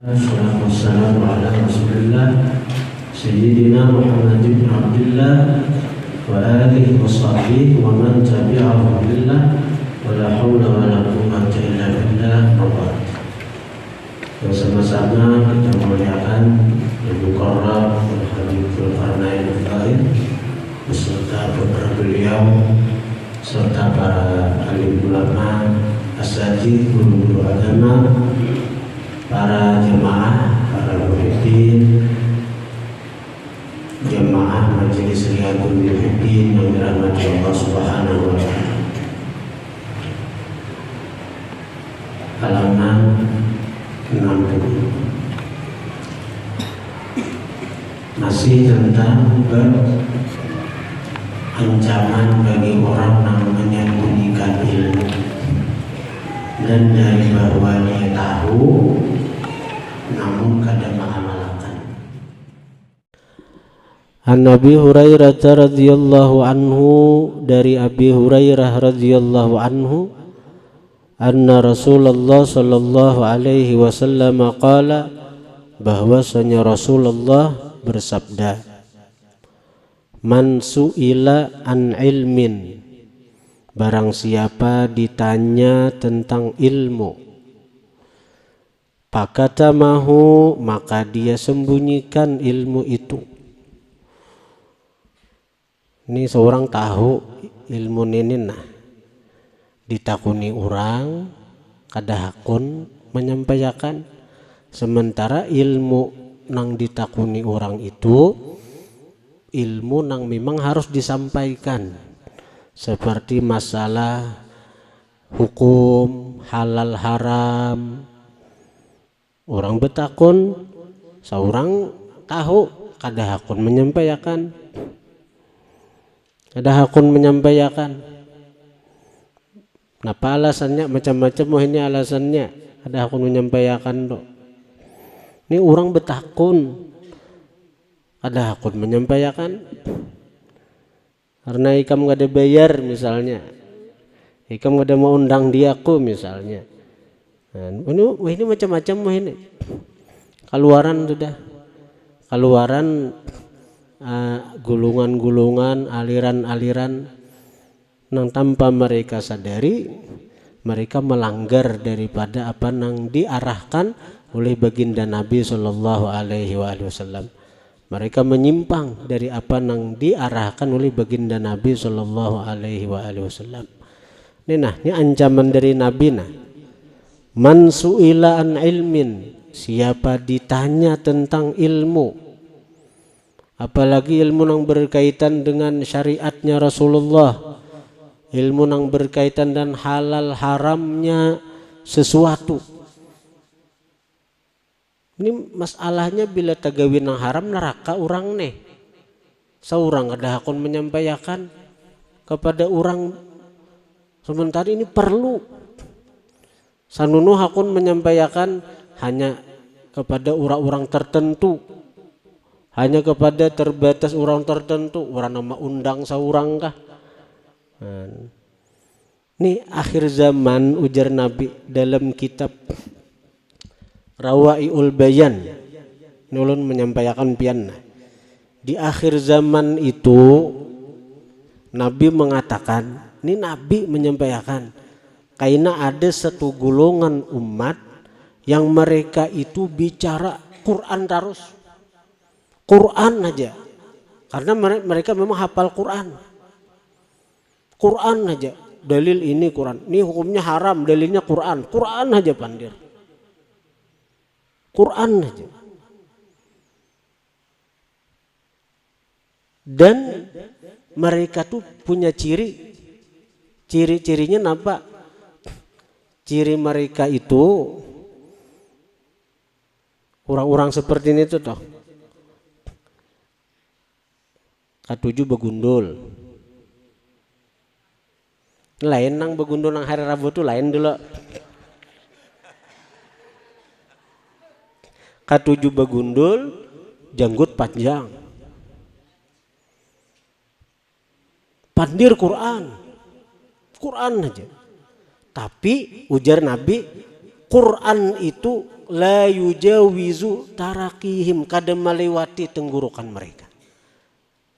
Wassalamu ala rasulillah Sayyidina Muhammad ibn Abdullah wa alihi wa sahbihi wa man tabi'ahu billah wa la hawla wa la quwwata illa billah. Bersama-sama kita muliakan Al-Mukarram Al-Habibul Qarnain Al-Fahid beserta putra beliau serta para alim ulama, asatidz, guru-guru agama, para jemaah, para muridin, jemaah Majelis Riyadhul Muhibbin yang dirahmati Allah Subhanahu wa taala. Halaman 60 masih tentang ancaman bagi orang yang menyembunyikan ilmu dan dari bahwa dia tahu namun kada mengamalkan. An Abi Hurairah radhiyallahu anhu, dari Abi Hurairah radhiyallahu anhu, anna Rasulullah sallallahu alaihi wasallam qala, bahwasanya Rasulullah bersabda, man su'ila an ilmin, barang siapa ditanya tentang ilmu, pakatamahu, maka dia sembunyikan ilmu itu. Ini seorang tahu ilmu ini, nah ditakuni orang kada hakun menyampaikan, sementara ilmu nang ditakuni orang itu ilmu nang memang harus disampaikan, seperti masalah hukum halal haram. Orang betakun, seorang tahu kada hakun menyampaikan, Napa alasannya? Macam-macam ini alasannya, kada hakun menyampaikan do. Ini orang betakun, kada hakun menyampaikan karena ikam gak ada bayar misalnya, ikam gak ada mau undang diaku misalnya. Nah, ini macam-macam ini. Keluaran sudah, keluaran gulungan-gulungan, aliran-aliran nang tanpa mereka sadari mereka melanggar daripada apa nang diarahkan oleh baginda Nabi sallallahu alaihi wasallam. Mereka menyimpang dari apa nang diarahkan oleh baginda Nabi sallallahu alaihi wasallam. Ini ancaman dari Nabi nah. Man su'ila an ilmin, siapa ditanya tentang ilmu, apalagi ilmu yang berkaitan dengan syariatnya Rasulullah, ilmu yang berkaitan dan halal haramnya sesuatu. Ini masalahnya bila tagawin yang haram neraka orang nih. Seorang kada hakun menyampaikan kepada orang, sementara ini perlu. Sanunuh hakun menyampaikan hanya kepada orang-orang tertentu, hanya kepada terbatas orang tertentu, orang nama undang seorang kah. Ini akhir zaman, ujar Nabi dalam kitab Rawaiul Bayan, nulun menyampaikan pian. Di akhir zaman itu Nabi mengatakan, ini Nabi menyampaikan, karena ada satu golongan umat yang mereka itu bicara Quran terus, Quran aja, karena mereka memang hafal Quran aja. Dalil ini Quran, ini hukumnya haram, dalilnya Quran aja pandir, Quran aja. Dan mereka tuh punya ciri-cirinya nampak. Ciri mereka itu orang-orang seperti ini tuh toh. Katujuh begundul. Lain nang begundul nang hari Rabu tuh lain dulu. Katujuh begundul, janggut panjang. Pandir Quran aja. Tapi ujar Nabi, Quran itu la yujawizu tarakihim, kada melewati tenggorokan mereka.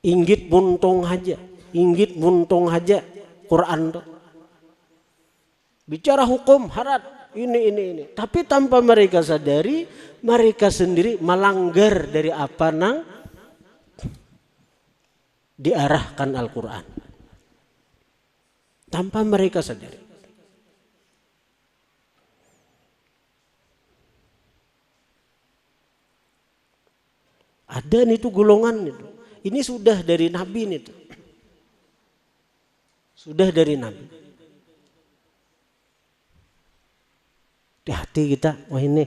Inggit buntung haja Quran tuh. Bicara hukum harat ini. Tapi tanpa mereka sadari, mereka sendiri melanggar dari apa nang diarahkan Al-Quran. Tanpa mereka sadari. Ada itu golongan itu. Ini sudah dari Nabi itu. Sudah dari Nabi. Di hati kita, wah ini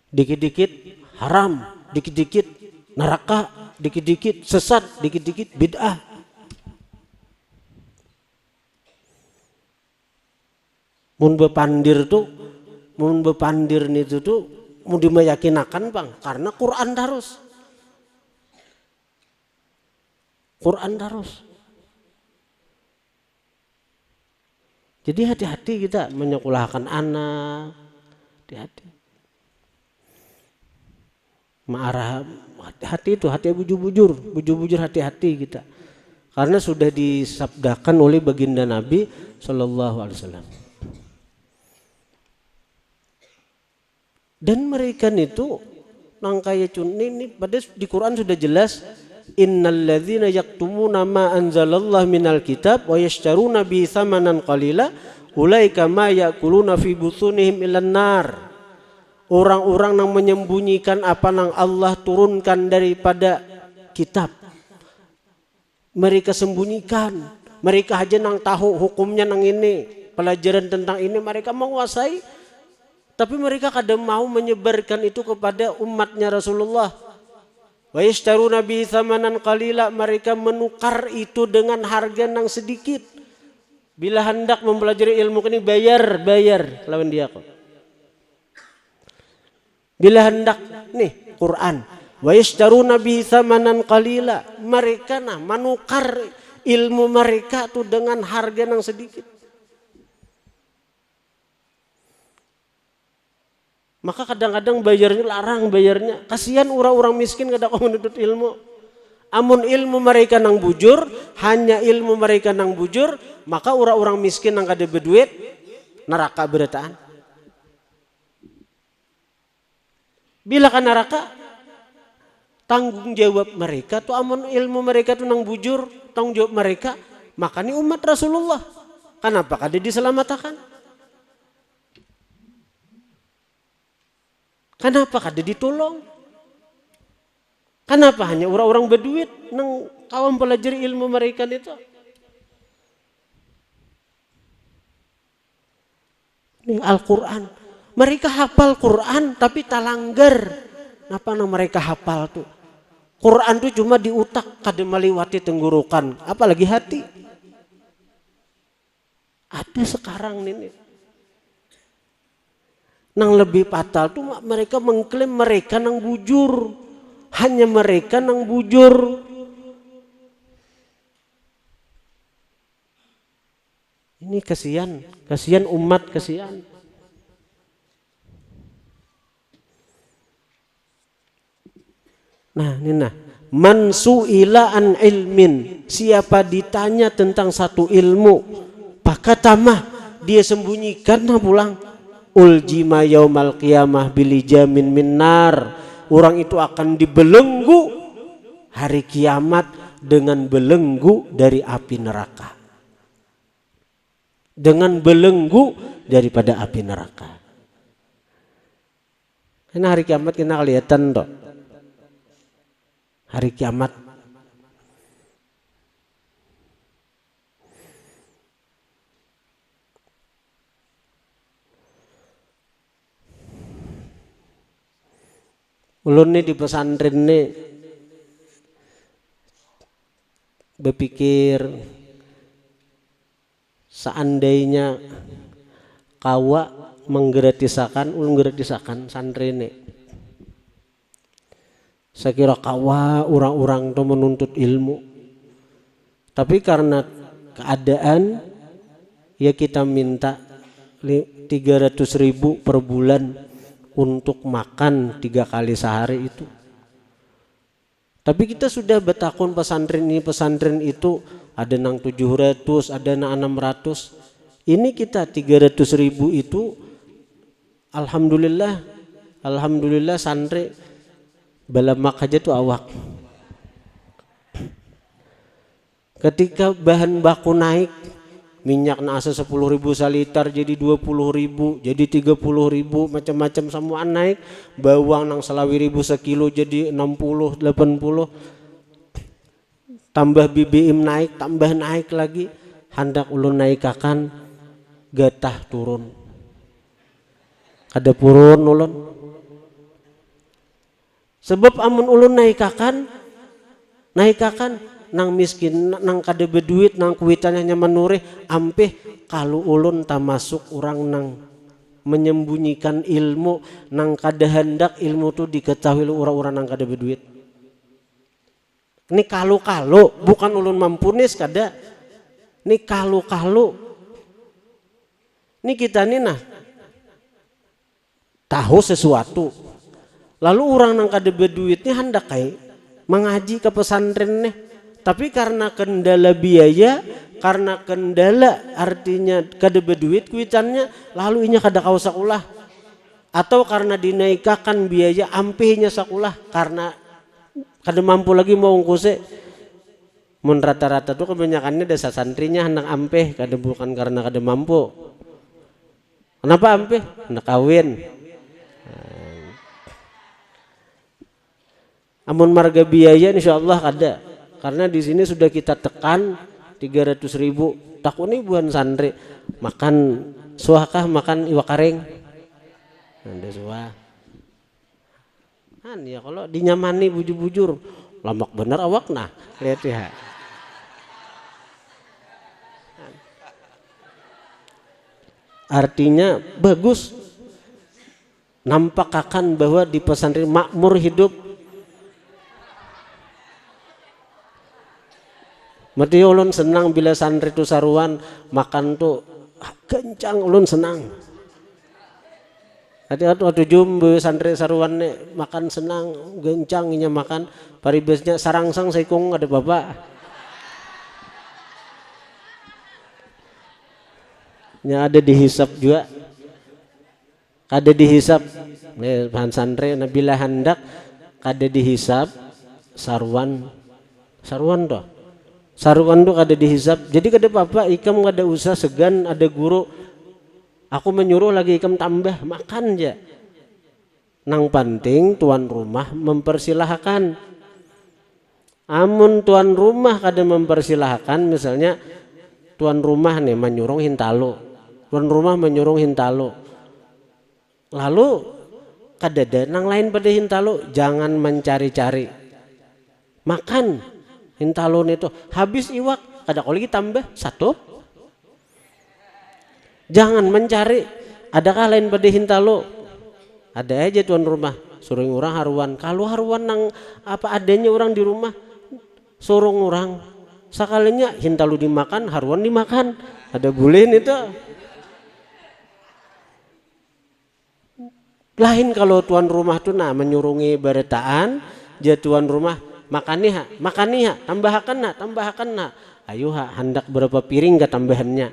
dikit-dikit haram, dikit-dikit neraka, dikit-dikit sesat, dikit-dikit bid'ah. Mun bepandir itu tuh mau dimeyakinakan bang, karena Quran terus. Jadi hati-hati kita menyekolahkan anak, hati-hati. Hati bujur hati-hati kita. Karena sudah disabdakan oleh baginda Nabi Sallallahu Alaihi Wasallam. Dan mereka itu nangkaya ini pada di Quran sudah jelas. Innalladzina yaktumuna ma anzalallahu minal kitab wa yashtaruna bi tsamanan qalila ulaika ma yakuluna fi butunihim ilan nar. Orang-orang yang menyembunyikan apa yang Allah turunkan daripada kitab, mereka sembunyikan. Mereka aja nang tahu hukumnya nang ini, pelajaran tentang ini mereka menguasai, tapi mereka kadang mau menyebarkan itu kepada umatnya Rasulullah. Wa yashtaruna bi tsamanan qalila, mereka menukar itu dengan harga yang sedikit. Bila hendak mempelajari ilmu ini bayar lawan dia kok. Bila hendak nih Quran, wa yashtaruna bi tsamanan qalila, mereka menukar ilmu mereka tuh dengan harga yang sedikit. Maka kadang-kadang larang bayarnya. Kasihan orang-orang miskin kada kau menuntut ilmu. Amun ilmu mereka nang bujur, hanya ilmu mereka nang bujur, maka orang-orang miskin nang kada berduit neraka berataan. Bila kan neraka, tanggung jawab mereka tuh amun ilmu mereka tuh nang bujur, tanggung jawab mereka, maka ini umat Rasulullah. Kenapa kada diselamatkan? Kenapa kada ditolong? Kenapa hanya orang-orang berduit nang kawan pelajari ilmu mereka itu? Ini Al-Quran. Mereka hafal Quran tapi talanggar. Apa nang mereka hafal tuh? Quran tuh cuma di utak, kada melewati tenggorokan, apalagi hati. Ada sekarang ini. Nang lebih fatal tuh mereka mengklaim mereka nang bujur. Hanya mereka nang bujur. Ini kasihan umat, kasihan. Nah, man su'ila an ilmin, siapa ditanya tentang satu ilmu, pakatamah dia sembunyikan pulang. Uljima yaumal qiyamah bilijamin minnar, orang itu akan dibelenggu hari kiamat dengan belenggu dari api neraka. Dengan belenggu daripada api neraka. Karena hari kiamat kita kelihatan toh. Hari kiamat ulun nih di pesantren nih berpikir seandainya kawa menggratisakan santren nih. Saya kira kawa orang-orang itu menuntut ilmu. Tapi karena keadaan ya kita minta 300.000 per bulan untuk makan 3 kali sehari itu. Tapi kita sudah betakun pesantren ini pesantren itu, ada nang 700, ada nang 600. Ini kita 300.000 itu alhamdulillah santri balamak aja tuh awak. Ketika bahan baku naik, minyak nasa 10.000 saliter jadi 20.000, jadi 30.000, macam-macam semuaan naik. Bawang nang 1.000 sekilo jadi 60, 80. Tambah BBM naik, tambah naik lagi. Hendak ulun naikakan, gatah turun. Ada purun ulun. Sebab amun ulun naikakan nang miskin, nang kada berduit, nang kuitannya nyaman nurih, ampeh kalau ulun tak masuk orang nang menyembunyikan ilmu, nang kada hendak ilmu tu diketahui orang-orang nang kada berduit. Ini kalau bukan ulun mampunis kada. Ini kalau ini kita ni nah tahu sesuatu. Lalu orang nang kada berduit ni hendak kai mengaji ke pesantren nih. Tapi karena kendala biaya, karena kendala artinya kada berduit kuitannya, lalu inya kada kau sakulah. Atau karena dinaikakan biaya ampihnya sakulah karena kada mampu lagi mau ungkuse. Mun rata-rata tuh kebanyakannya desa santrinya hendak ampih, kada bukan karena kada mampu. Kenapa ampih? Hendak kawin. Amun marga biaya insyaallah kada. Karena di sini sudah kita tekan 300.000. Takut nih buan santri makan suahkah makan iwak karing. Ada suah. Kan ya kalau dinyamani bujur-bujur lamak bener awak nah lihat ya. Artinya bagus. Nampak akan bahwa di pesantren makmur hidup. Mati ulun senang bila santri tu saruan makan tu kencang ulun senang. Waktu jumbo santri saruan ni makan senang kencang inya makan paribesnya sarangsang saikung ada bapak. Nya ada dihisap juga. Kada dihisap nih bahan santri bila hendak kada dihisap saruan toh. Saruan tu kada dihisap. Jadi kada apa-apa ikam kada usah segan ada guru. Aku menyuruh lagi ikam tambah makan aja. Nang penting tuan rumah mempersilahkan. Amun tuan rumah kada mempersilahkan, misalnya tuan rumah nih menyuruh hintalo. Tuan rumah menyuruh hintalo. Lalu kada ada nang lain pada hintalo, jangan mencari-cari. Makan. Hintalon itu habis iwak kada kau lagi tambah satu. Jangan mencari adakah lain pada hintalo. Ada aja tuan rumah suruh orang haruan. Kalau haruan nang apa adanya orang di rumah suruh orang. Sekalinya hintalo dimakan haruan dimakan. Ada bulehin itu. Lain kalau tuan rumah tuh nah menyurungi beretaan dia tuan rumah makani ha, tambahkan na. Ayo ha, hendak berapa piring ke tambahannya.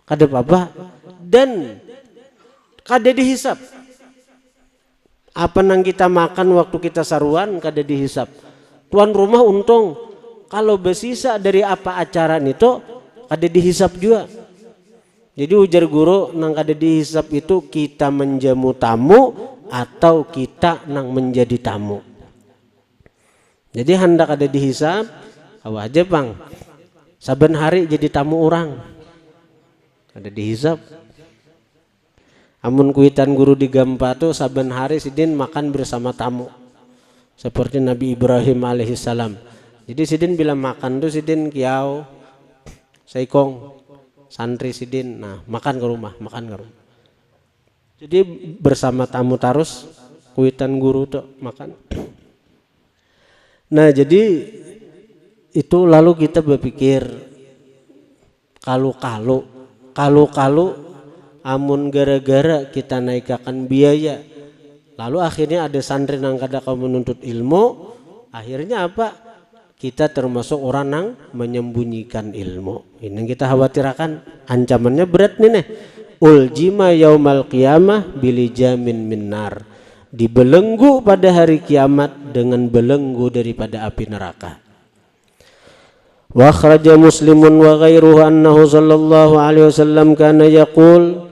Kada apa dan kada dihisap. Apa nang kita makan waktu kita saruan kada dihisap. Tuan rumah untung kalau bersisa dari apa acara itu kada dihisap juga. Jadi ujar guru nang kada dihisap itu kita menjamu tamu atau kita nang menjadi tamu. Jadi hendak ada dihisap, awak aja bang. Saben hari jadi tamu orang. Ada dihisap. Amun kuitan guru di Gampa tuh saben hari sidin makan bersama tamu. Seperti Nabi Ibrahim alaihissalam. Jadi sidin bila makan tuh sidin kiau, saikong, santri sidin. Nah makan ke rumah. Jadi bersama tamu tarus kuitan guru tuh makan. Nah jadi itu lalu kita berpikir kalau kalu-kalu amun gara-gara kita naikakan biaya, lalu akhirnya ada santri yang kada kau menuntut ilmu, akhirnya apa? Kita termasuk orang yang menyembunyikan ilmu. Ini yang kita khawatirkan, ancamannya berat nih. Uljima yaumal qiyamah bilijamin minnar, dibelenggu pada hari kiamat dengan belenggu daripada api neraka. Wa akhraja Muslimun wa ghairuhu annahu sallallahu alaihi wasallam kana yaqul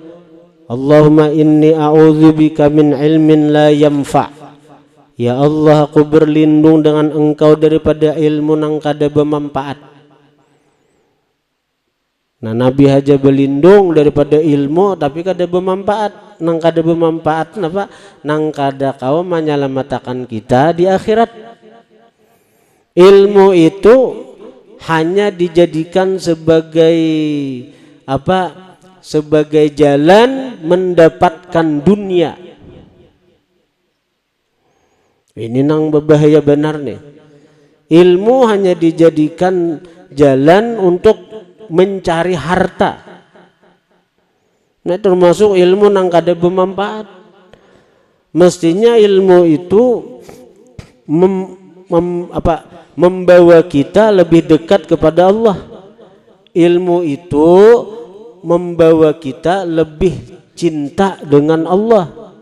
Allahumma inni a'udzubika min ilmin la yanfa'. Ya Allah, aku berlindung dengan Engkau daripada ilmu nang kada bermanfaat. Nah, Nabi aja berlindung daripada ilmu tapi kada bermanfaat. Nang kada bermanfaat napa? Nang kada kau menyelamatkan kita di akhirat. Ilmu itu hanya dijadikan sebagai apa? Sebagai jalan mendapatkan dunia. Ini nang berbahaya benar nih. Ilmu hanya dijadikan jalan untuk mencari harta. Nah, termasuk ilmu nang kada bermanfaat. Mestinya ilmu itu membawa kita lebih dekat kepada Allah. Ilmu itu membawa kita lebih cinta dengan Allah,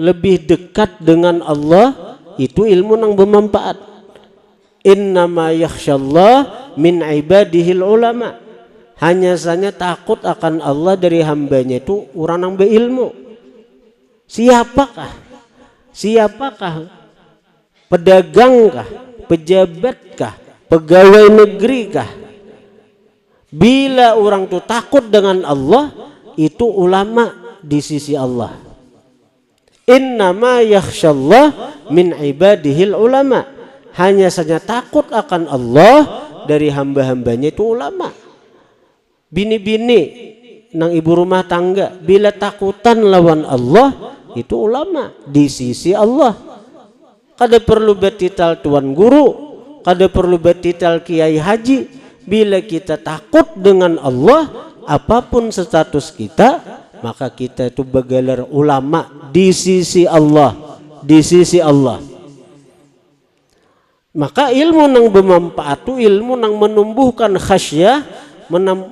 lebih dekat dengan Allah. Itu ilmu yang bermanfaat. Innama yakhsyallah min ibadihil ulama. Hanya saja takut akan Allah dari hambanya itu orang yang berilmu. Siapakah? Pedagangkah? Pejabatkah? Pegawai negerikah? Bila orang itu takut dengan Allah, itu ulama di sisi Allah. Innama yakhsyallah min ibadihil ulama. Hanya saja takut akan Allah dari hamba-hambanya itu ulama. Bini-bini nang ibu rumah tangga bila takutan lawan Allah itu ulama di sisi Allah. Kada perlu betital tuan guru, kada perlu betital kiai haji. Bila kita takut dengan Allah, apapun status kita, maka kita itu bergelar ulama di sisi Allah, di sisi Allah. Maka ilmu yang bermanfaat itu ilmu yang menumbuhkan khasyah,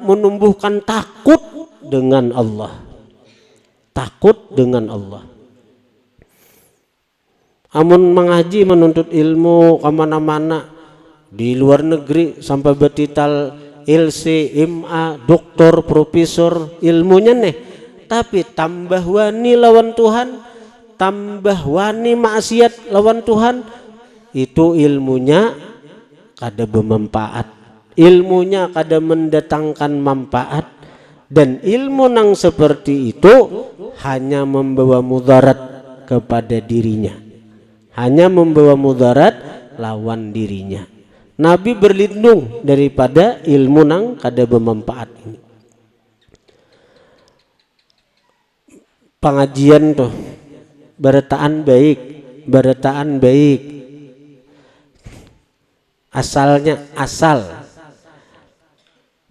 menumbuhkan takut dengan Allah. Takut dengan Allah. Amun mengaji menuntut ilmu kemana-mana, di luar negeri sampai betital LC, MA, doktor, profesor, ilmunya nih. Tapi tambah wani lawan Tuhan, tambah wani maksiat lawan Tuhan, itu ilmunya kada bermanfaat. Ilmunya kada mendatangkan manfaat. Dan ilmu nang seperti itu hanya membawa mudarat kepada dirinya. Hanya membawa mudarat lawan dirinya. Nabi berlindung daripada ilmu nang kada bermanfaat ini. Pengajian tuh berataan baik. Asal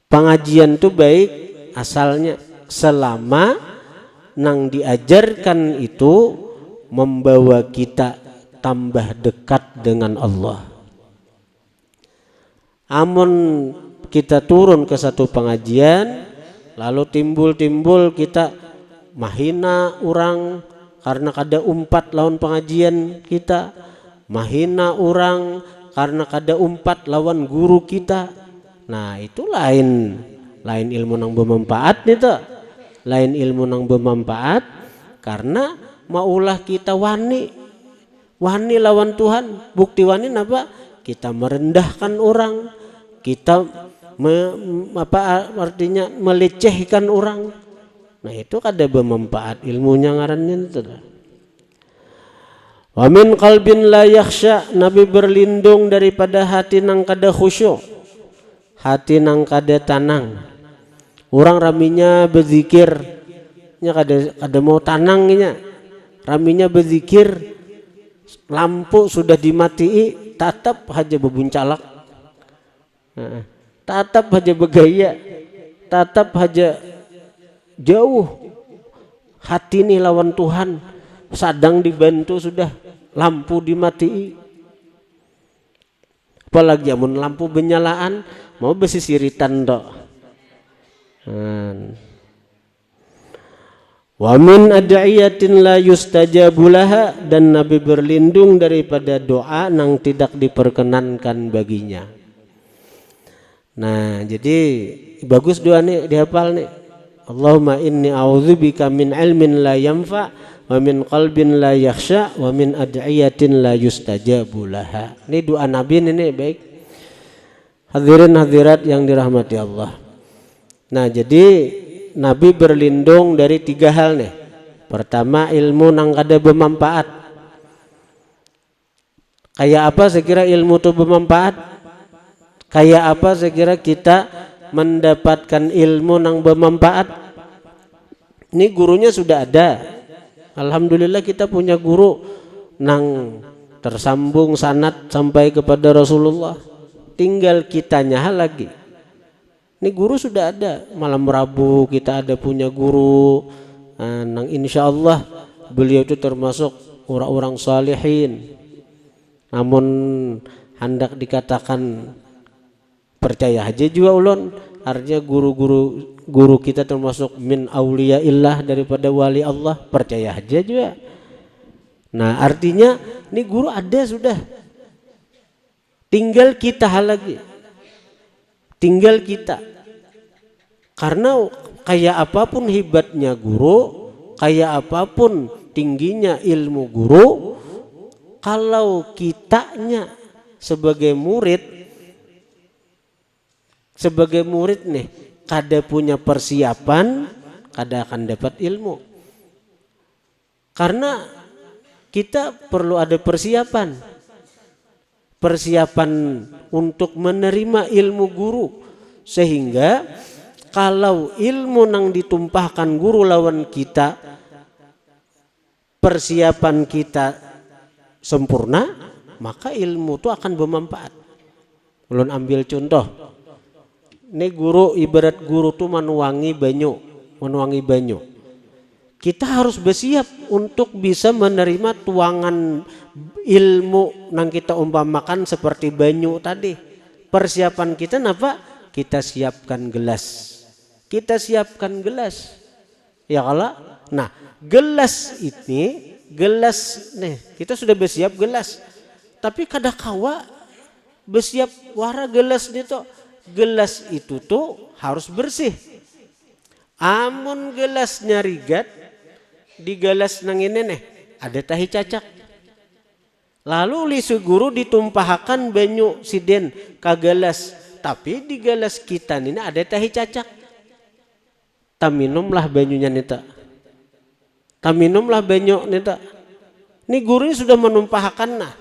pengajian tuh baik asalnya selama nang diajarkan itu membawa kita tambah dekat dengan Allah. Amun kita turun ke satu pengajian lalu timbul kita mahina orang karena kada umpat lawan pengajian kita, mahina orang karena kada umpat lawan guru kita. Nah, itu lain ilmu yang bermanfaat itu. Lain ilmu yang bermanfaat karena maulah kita wani lawan Tuhan. Bukti wani apa? Kita merendahkan orang, kita artinya melecehkan orang. Nah, itu kada bermanfaat ilmunya ngarannya itu. Wa min qalbin la yakhsha, Nabi berlindung daripada hati nang kada khusyuk, hati nang kada tanang. Orang raminya berzikir nya kada mau tanangnya, raminya berzikir, lampu sudah dimatii, tatap aja bebuncalak, tatap aja bergaya, tatap haja jauh hati nih lawan Tuhan, sadang dibantu sudah, lampu dimati. Apalagi amun lampu benyalaan mau besi siritan tok. Wa min ad'iyatin la yustajabu laha, dan Nabi berlindung daripada doa yang tidak diperkenankan baginya. Nah, jadi bagus doa nih, dihafal nih. Allahumma inni a'udzubika min ilmin la yanfa wa min qalbin la yakhsha wa min ad'iyatin la yustajabu laha. Ini doa Nabi ini baik. Hadirin hadirat yang dirahmati Allah. Nah, jadi Nabi berlindung dari 3 hal nih. Pertama, ilmu nang kada bermanfaat. Kayak apa sekira ilmu itu bermanfaat? Kayak apa sekira kita mendapatkan ilmu nang bermanfaat? Ini gurunya sudah ada. Alhamdulillah kita punya guru nang tersambung sanad sampai kepada Rasulullah. Tinggal kitanya lagi. Ini guru sudah ada, malam Rabu kita ada punya guru, nang insya Allah beliau itu termasuk orang-orang salihin. Namun hendak dikatakan percaya aja juga ulun, artinya guru kita termasuk min auliyaillah, daripada wali Allah, percaya aja juga. Nah artinya ini guru ada sudah, tinggal kita lagi. Tinggal kita, karena kayak apapun hebatnya guru, kayak apapun tingginya ilmu guru, kalau kitanya sebagai murid nih kada punya persiapan, kada akan dapat ilmu. Karena kita perlu ada persiapan untuk menerima ilmu guru, sehingga kalau ilmu nang ditumpahkan guru lawan kita, persiapan kita sempurna, maka ilmu itu akan bermanfaat. Ulun ambil contoh, ini guru, ibarat guru tuh menuangi banyu. Kita harus bersiap untuk bisa menerima tuangan ilmu yang kita umpamakan seperti banyu tadi. Persiapan kita apa? Kita siapkan gelas. Ya kalau, nah gelas nih kita sudah bersiap gelas. Tapi kadakawa bersiap wara gelas itu. Gelas itu tuh harus bersih. Amun gelasnya rigat, di gelas nang ini nih ada tahi cacak. Lalu lisu guru ditumpahkan banyu siden ke gelas, tapi di gelas kita ini ada tahi cacak. Taminumlah banyunya nita. Ini gurunya sudah menumpahkan nah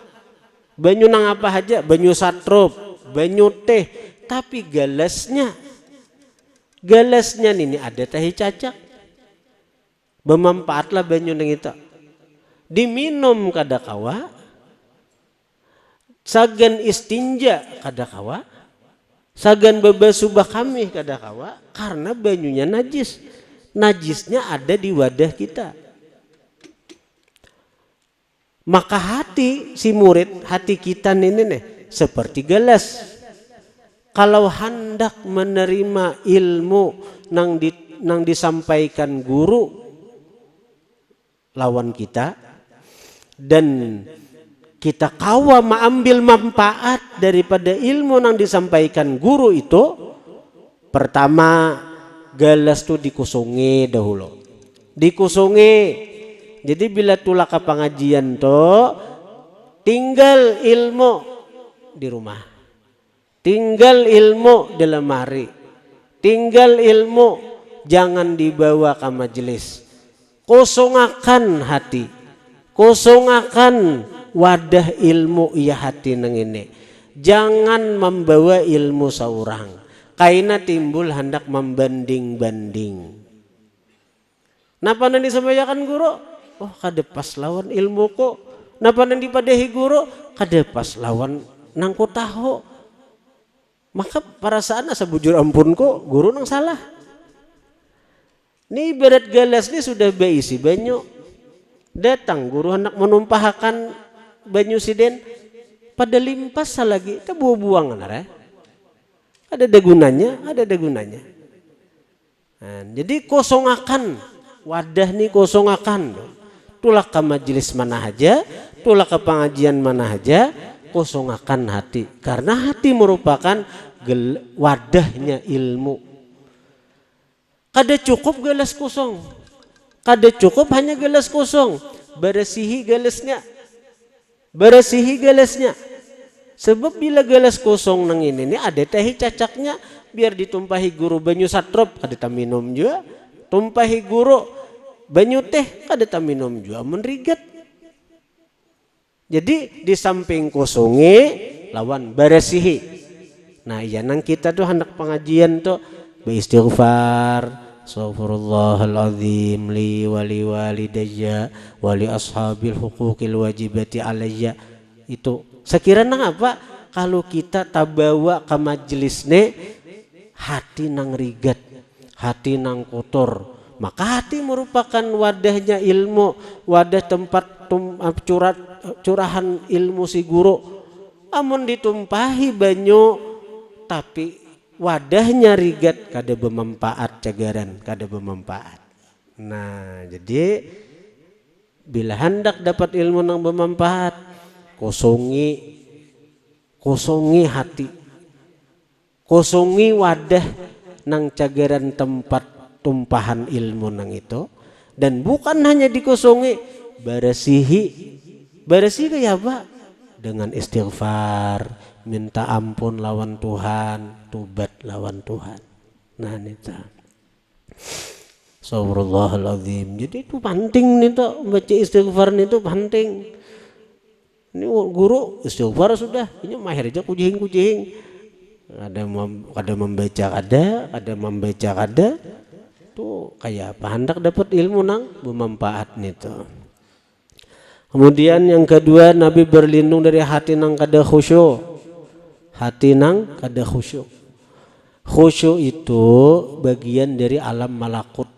banyu nang apa aja, banyu satrop, banyu teh, tapi gelasnya ini ada tahi cacak. Bermanfaatlah banyu nang itu. Diminum kadakawa, sagan istinja kadakawa, sagan bebasuh kami kadakawa, karena banyunya najis. Najisnya ada di wadah kita. Maka hati si murid, hati kita ini nih seperti gelas. Kalau hendak menerima ilmu nang disampaikan guru lawan kita, dan kita kawa mengambil manfaat daripada ilmu yang disampaikan guru itu, pertama gelas itu dikusungi dahulu. Jadi bila tulah ke pengajian tuh tinggal ilmu di rumah, tinggal ilmu di lemari, tinggal ilmu jangan dibawa ke majelis. Kosongakan hati, kosongakan wadah ilmu iya hati nang ini. Jangan membawa ilmu seorang, kaina timbul hendak membanding-banding. Napa nanti disampaikan guru? Oh kada pas lawan ilmu kok. Napa nanti dipadehi guru? Kada pas lawan nangku tahu. Maka perasaan asa bujur ampun kok guru nang salah. Ini ibarat gelas ini sudah berisi banyu. Datang guru hendak menumpahkan banyu siden pada limpas lagi, kita buang-buang ya. Ada gunanya. Nah, jadi kosongakan wadah nih, kosongakan. Tulah ke majelis mana aja, tulah ke pengajian mana aja, kosongakan hati. Karena hati merupakan wadahnya ilmu. Kada cukup gelas kosong, kada cukup hanya gelas kosong, bersihi gelasnya. Sebab bila gelas kosong nang ini ada teh cacaknya, biar ditumpahi guru banyu satrop kada ta minum juga, tumpahi guru banyu teh kada ta minum juga, menrigat. Jadi di samping kosonge lawan bersihi. Nah, iya nang kita tuh hendak pengajian tuh beristighfar. Astaghfirullahaladzim li wali walidayya wali ashabil huquqil wajibati alayya. Itu sekiranya apa? Kalau kita tabawa ke majelis hati nang rigat, hati nang kotor, maka hati merupakan wadahnya ilmu, wadah tempat curahan ilmu si guru. Amun ditumpahi banyu tapi wadahnya rigat, kada bermanfaat cagaran, kada bermanfaat. Nah, jadi bila hendak dapat ilmu yang bermanfaat, kosongi hati, kosongi wadah nang cagaran tempat tumpahan ilmu nang itu. Dan bukan hanya dikosongi, bersihi kayak apa? Dengan istighfar, minta ampun lawan Tuhan, tubat lawan Tuhan. Nah, itu Astagfirullahaladzim. Jadi itu penting nih tuh, baca istighfar nih tuh penting. Ini guru istighfar sudah, ini mahir aja kucing. Ada membaca ada. Tuh kayak apa hendak dapat ilmu nang bermanfaat nih tuh. Kemudian yang kedua, Nabi berlindung dari hati nang kada khusyuk. Hati nang kada khusyuk. Khusyuk itu bagian dari alam malakut.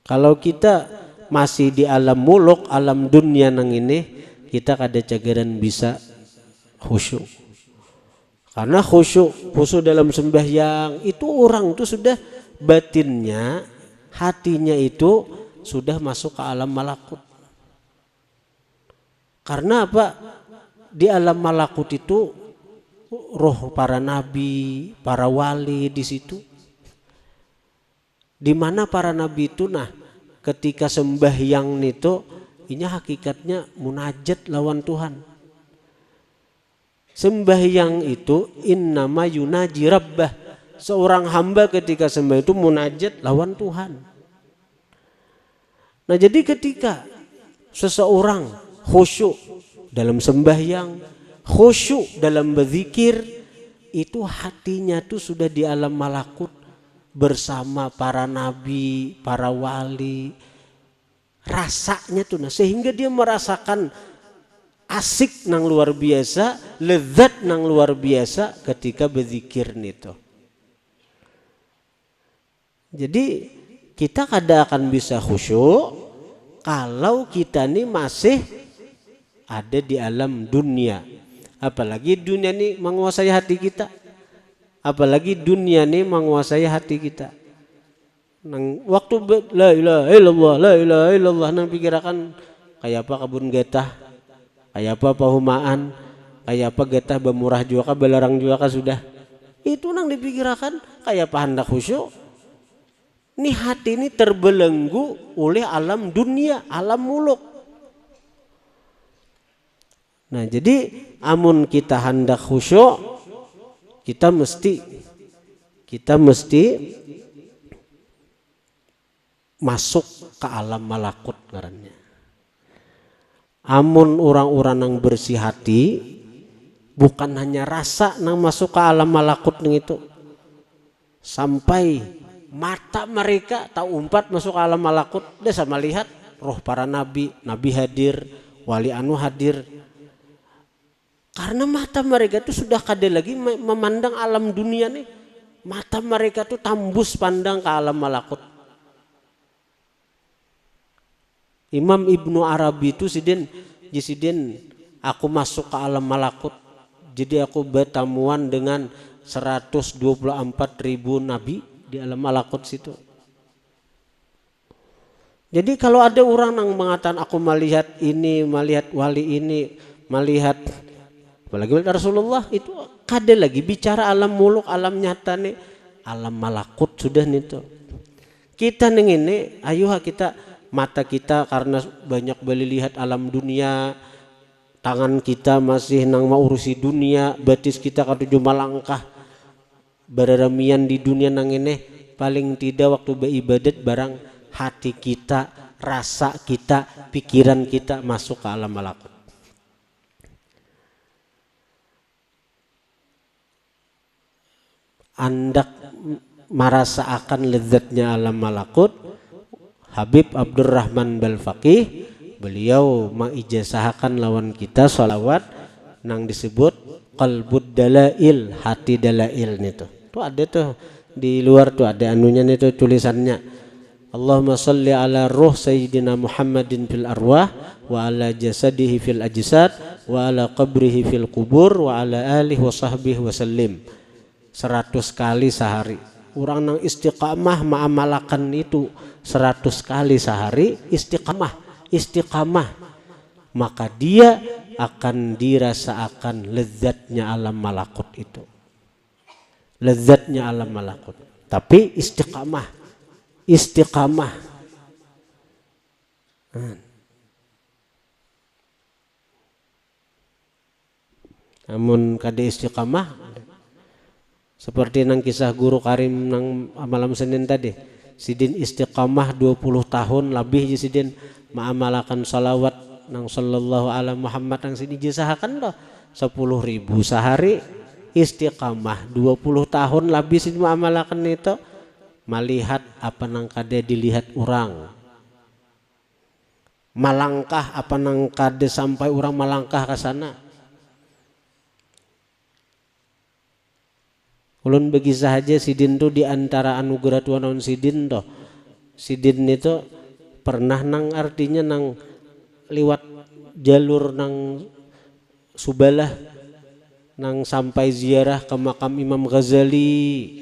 Kalau kita masih di alam muluk, alam dunia nang ini, kita kada cagaran bisa khusyuk. Karena khusyuk dalam sembahyang itu orang itu sudah batinnya, hatinya itu sudah masuk ke alam malakut. Karena apa? Di alam malakut itu roh para nabi, para wali di situ. Di mana para nabi itu ketika sembahyang itu ini hakikatnya munajat lawan Tuhan. Sembahyang itu innama yunaji rabbah. Seorang hamba ketika sembahyang itu munajat lawan Tuhan. Nah, jadi ketika seseorang khusyuk dalam sembahyang, khusyuk dalam berzikir, itu hatinya tuh sudah di alam malakut bersama para nabi, para wali. Rasanya tuh sehingga dia merasakan asik nang luar biasa, lezat nang luar biasa ketika berzikir itu. Jadi kita kada akan bisa khusyuk kalau kita nih masih ada di alam dunia. Apalagi dunia ini menguasai hati kita. Apalagi dunia ini menguasai hati kita. Nang waktu la ilaha illallah nang pikirakan kayak apa kebun getah, kayak apa pahumaan, kayak apa getah bemurah juga belarang juga sudah. Itu nang dipikirakan kayak apa hendak khusyuk. Ini hati ini terbelenggu oleh alam dunia, alam muluk. Nah, jadi amun kita hendak khusyuk, kita mesti masuk ke alam malakut ngarannya. Amun orang-orang yang bersih hati, bukan hanya rasa nang masuk ke alam malakut itu, sampai mata mereka tahu umpat masuk ke alam malakut, dia sama lihat roh para nabi hadir, wali anu hadir. Karena mata mereka itu sudah kada lagi memandang alam dunia nih. Mata mereka itu tambus pandang ke alam malakut. Imam Ibnu Arabi itu sidin aku masuk ke alam malakut. Jadi aku bertamuan dengan 124.000 nabi di alam malakut situ. Jadi kalau ada orang yang mengatakan aku melihat ini, melihat wali ini, melihat apalagi Rasulullah, itu kada lagi bicara alam muluk, alam nyata nih, alam malakut sudah nih tuh. Kita nih ini, ayo kita mata kita karena banyak beli lihat alam dunia, tangan kita masih nang mau urusi dunia, batis kita katuju malangkah beraramian di dunia nang ini, paling tidak waktu beribadat barang hati kita, rasa kita, pikiran kita masuk ke alam malakut. Andak merasa akan lezatnya alam malakut, Habib Abdurrahman Balfaqih beliau mengijazahkan lawan kita sholawat nang disebut qalbud dalail, hati dalail nih tuh. Tuh ada tuh di luar tuh ada anunya nih tuh tulisannya. Allahumma salli ala ruh sayyidina Muhammadin fil arwah wa ala jasadihi fil ajsad wa ala qabrihi fil kubur wa ala alihi wa sahbihi wa sallim. 100 kali sehari. Orang yang istiqamah mengamalkan itu 100 kali sehari, istiqamah, maka dia akan dirasakan lezatnya alam malakut itu. Lezatnya alam malakut. Tapi istiqamah. Namun kada istiqamah, seperti nang kisah guru Karim nang malam Senin tadi, sidin istiqamah 20 tahun lebih sidin ma'amalakan salawat nang sallallahu ala Muhammad nang sidin jisahakan loh 10.000 sehari, istiqamah 20 tahun lebih sidin ma'amalakan itu, melihat apa nang kada dilihat orang, malangkah apa nang kada sampai orang malangkah ke sana. Ulun bagi saja sidin tuh di antara anugerah Tuhan on sidin toh. Sidin itu pernah nang artinya nang liwat jalur nang Subalah nang sampai ziarah ke makam Imam Ghazali,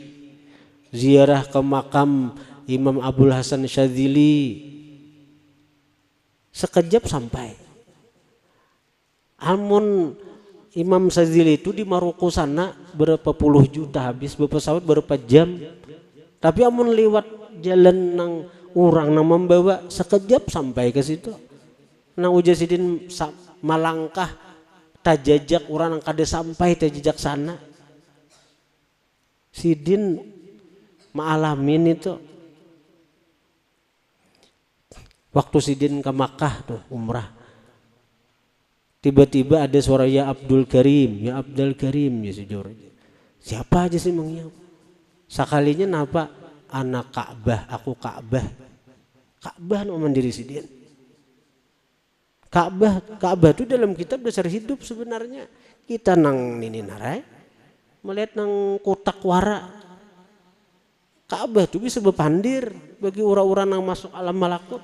ziarah ke makam Imam Abdul Hasan Syadzili. Sekejap sampai. Amun Imam Syadzili itu di Maroko sana berapa puluh juta habis berpesawat berapa jam. Tapi amun lewat jalan nang orang nang membawa sekejap sampai ke situ. Nang ujasidin malangkah tajajak orang nang kada sampai tajajak sana. Sidin ma'alamin itu. Waktu sidin ke Makkah tuh umrah. Tiba-tiba ada suara ya Abdul Karim, ya Abdul Karim, ya sejur. Siapa aja sih mengiau? Sekalinya napa? Anak Ka'bah, aku Ka'bah. Ka'bah no mandiri sidin. Ka'bah itu dalam kitab dasar hidup sebenarnya. Kita nang nini narai, melihat nang kotak wara. Ka'bah itu bisa berpandir bagi orang-orang yang masuk alam malakut.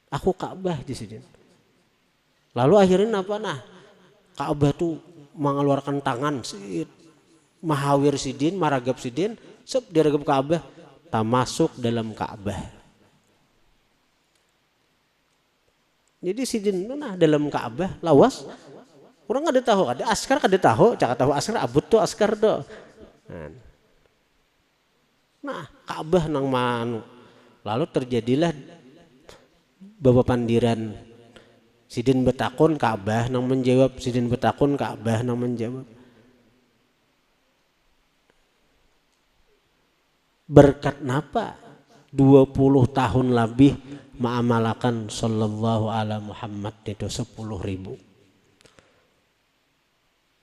Aku Ka'bah di sidin. Lalu akhirnya apa nah? Ka'bah tuh mengeluarkan tangan, mahawir sidin, maragap sidin, diragap Ka'bah, tak masuk dalam Ka'bah. Jadi sidin itu nah dalam Ka'bah lawas. Orang kada tahu, ada askar kada tahu, cakap tahu askar abut tuh askar tuh. Nah Ka'bah nang manu. Lalu terjadilah bawa pandiran. Sidin betakun Ka'bah nang menjawab, sidin betakun Ka'bah nang menjawab. Berkat napa 20 tahun lebih ma'amalakan sallallahu ala Muhammad itu 10.000.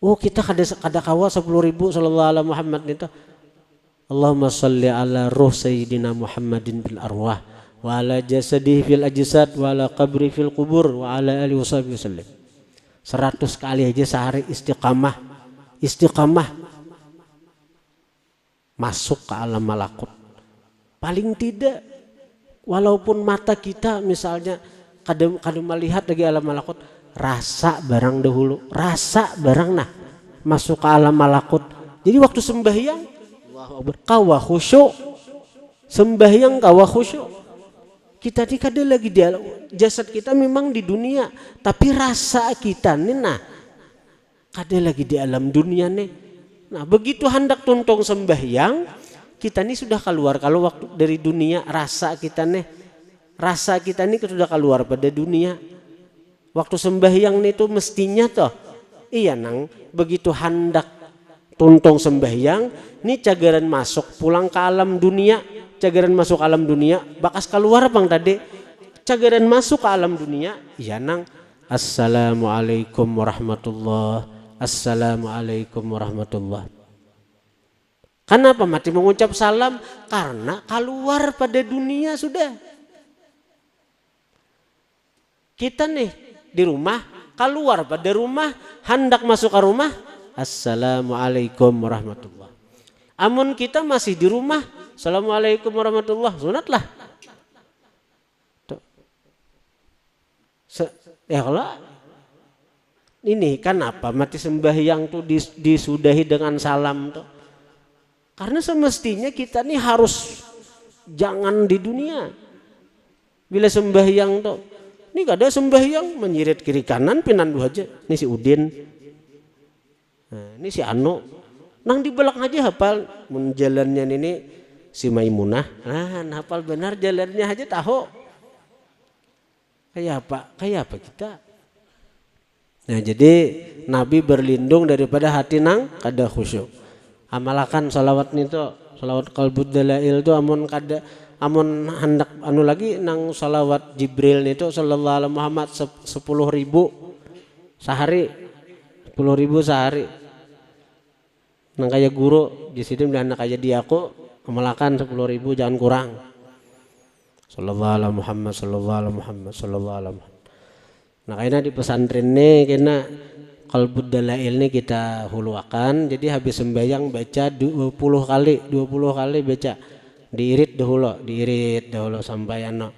Oh kita kada kawa 10.000 sallallahu ala Muhammad itu. Allahumma salli ala ruh sayyidina Muhammadin bil arwah wa ala jasadihi fil ajsad wa ala qabri fil kubur wa ala alihi wasallam. 100 kali aja sehari istiqamah masuk ke alam malakut. Paling tidak Walaupun mata kita misalnya kadang melihat lagi alam malakut, rasa barang dahulu, rasa barang nah masuk ke alam malakut. Jadi waktu sembahyang, kawa khusyuk, sembahyang kawa khusyuk. Kita ini kadang lagi di alam, jasad kita memang di dunia, tapi rasa kita nih nah kadang lagi di alam dunia nih. Nah begitu hendak tuntung sembahyang, kita ini sudah keluar kalau waktu dari dunia, rasa kita nih sudah keluar pada dunia. Waktu sembahyang nih tuh mestinya toh, iya nang begitu hendak tuntung sembahyang, nih cagaran masuk pulang ke alam dunia, cagaran masuk alam dunia, bakas keluar bang tadi, cagaran masuk ke alam dunia, iya nang assalamualaikum warahmatullah, assalamualaikum warahmatullah. Kenapa mati mengucap salam? Karena keluar pada dunia sudah. Kita nih di rumah, keluar pada rumah, hendak masuk ke rumah, assalamualaikum warahmatullah. Amun kita masih di rumah, assalamualaikum warahmatullah, sunat lah. Ya kalau ini kan apa mati sembahyang tuh disudahi dengan salam tuh. Karena semestinya kita nih harus jangan di dunia. Bila sembahyang tuh, ini gak ada sembahyang menyirit kiri kanan pinandu aja. Ini si Udin, nah, ini si Anu, nang di belakang aja hafal. Jalannya ini si Maimunah, nah hafal benar jalannya aja tahu. Kayak apa kita? Nah jadi Nabi berlindung daripada hati nang kada khusyuk. Amalakan salawat nito, salawat qalbud dalail itu amun hendak anu lagi nang salawat Jibril nito sallallahu alaihi Muhammad 10.000 sehari, 10.000 sehari. Nang kaya guru di sini dan kaya di aku amalakan 10.000 jangan kurang. Sallallahu alaihi Muhammad sallallahu alaihi Muhammad sallallahu alaihi Muhammad. Nah kayaknya di pesantren nih kena qalbud dalail ini kita huluakan, jadi habis sembahyang baca 20 kali baca, diirit dahulu sampai ano.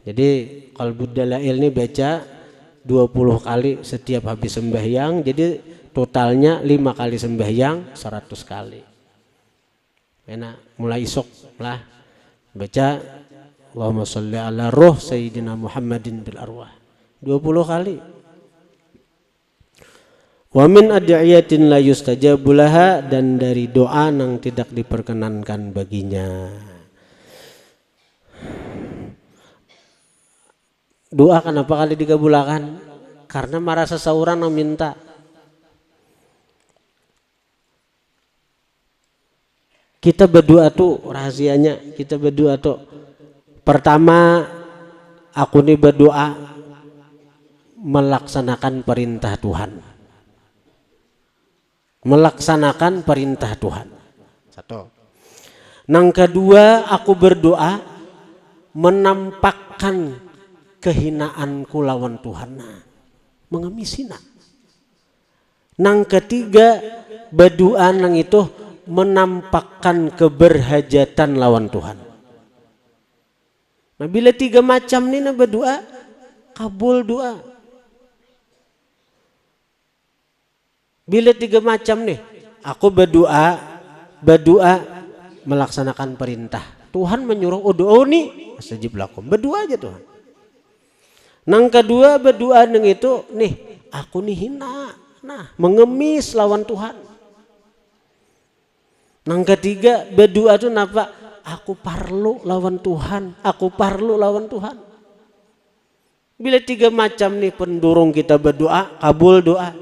Jadi qalbud dalail ini baca 20 kali setiap habis sembahyang, jadi totalnya 5 kali sembahyang 100 kali. Enak mulai isuk lah baca Allahumma sholli ala ruh sayyidina Muhammadin bil arwah 20 kali. Wa min ad'iyatin la yustajabu laha, dan dari doa yang tidak diperkenankan baginya. Doa kenapa kali dikabulakan? Karena merasa seorang yang minta. Kita berdoa tuh rahasianya, kita berdoa tuh pertama aku nih berdoa melaksanakan perintah Tuhan. Melaksanakan perintah Tuhan. Satu. Yang kedua, aku berdoa menampakkan kehinaanku lawan Tuhan. Mengemisina. Yang ketiga, berdoa nang itu menampakkan keberhajatan lawan Tuhan. Nah, bila 3 macam ini na berdoa, kabul doa. Bila 3 macam nih, aku berdoa melaksanakan perintah. Tuhan menyuruh ud'uni astajib lakum. Berdoa aja Tuhan. Yang kedua berdoa nang itu nih, aku nih hina. Nah, mengemis lawan Tuhan. Yang ketiga berdoa tuh napa? Aku parlu lawan Tuhan. Aku parlu lawan Tuhan. Bila 3 macam nih pendorong kita berdoa, kabul doa.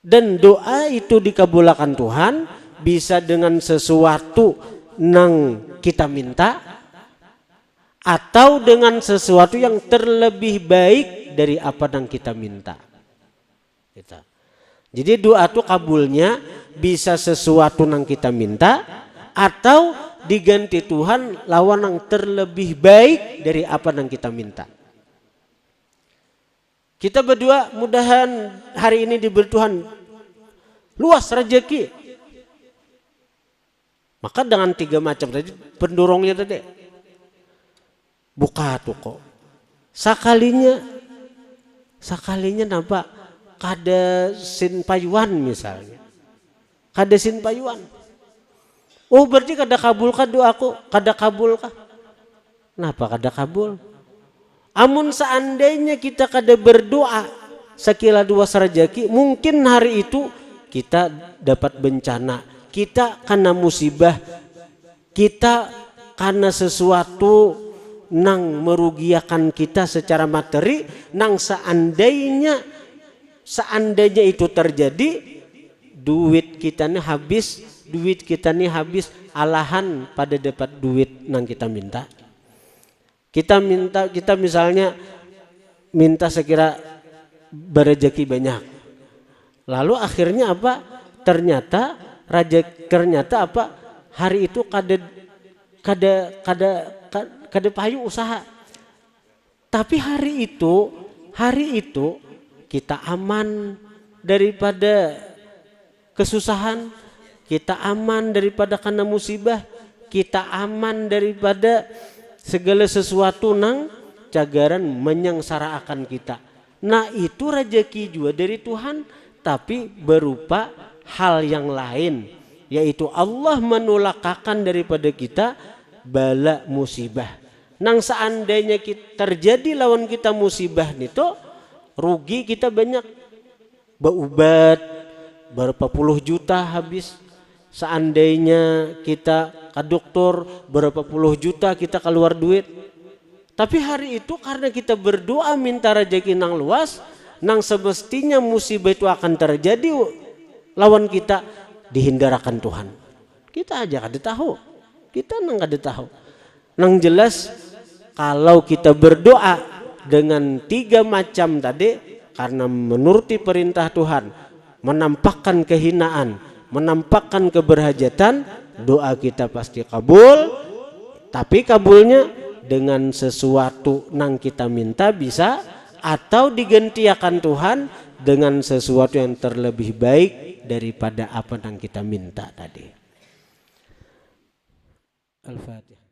Dan doa itu dikabulkan Tuhan bisa dengan sesuatu yang kita minta atau dengan sesuatu yang terlebih baik dari apa yang kita minta. Jadi doa itu kabulnya bisa sesuatu yang kita minta atau diganti Tuhan lawan yang terlebih baik dari apa yang kita minta. Kita berdoa mudahan hari ini diberi Tuhan luas rezeki. Maka dengan 3 macam tadi pendorongnya tadi buka toko. Sakalinya nampak kada sin payuan misalnya. Kada sin payuan. Oh berarti kada kabul kah doaku? Kada kabul kah? Kenapa kada kabul? Amun seandainya kita kada berdoa sekila 2 sarajaki, mungkin hari itu kita dapat bencana, kita kena musibah, kita karena sesuatu nang merugiakan kita secara materi, nang seandainya itu terjadi, duit kita nih habis alahan pada dapat duit nang kita minta. Kita misalnya minta sekira berrezeki banyak. Lalu akhirnya apa? Ternyata apa? Hari itu kada payu usaha. Tapi hari itu kita aman daripada kesusahan, kita aman daripada kena musibah, kita aman daripada segala sesuatu nang cagaran menyengsarakan kita. Nah itu rezeki juga dari Tuhan, tapi berupa hal yang lain, yaitu Allah menolakakan daripada kita bala musibah. Nang seandainya terjadi lawan kita musibah nito, rugi kita banyak. Berobat berapa puluh juta habis. Seandainya kita ke dokter berapa puluh juta kita keluar duit. Tapi hari itu karena kita berdoa minta rezeki nang luas, nang semestinya musibah itu akan terjadi lawan kita, dihindarkan Tuhan. Kita aja kada tahu. Kita nang kada tahu. Nang jelas kalau kita berdoa dengan 3 macam tadi, karena menuruti perintah Tuhan, menampakkan kehinaan, menampakkan keberhajatan, doa kita pasti kabul. Tapi kabulnya dengan sesuatu nang kita minta bisa, atau digantiakan Tuhan dengan sesuatu yang terlebih baik daripada apa yang kita minta tadi. Al-Fatihah.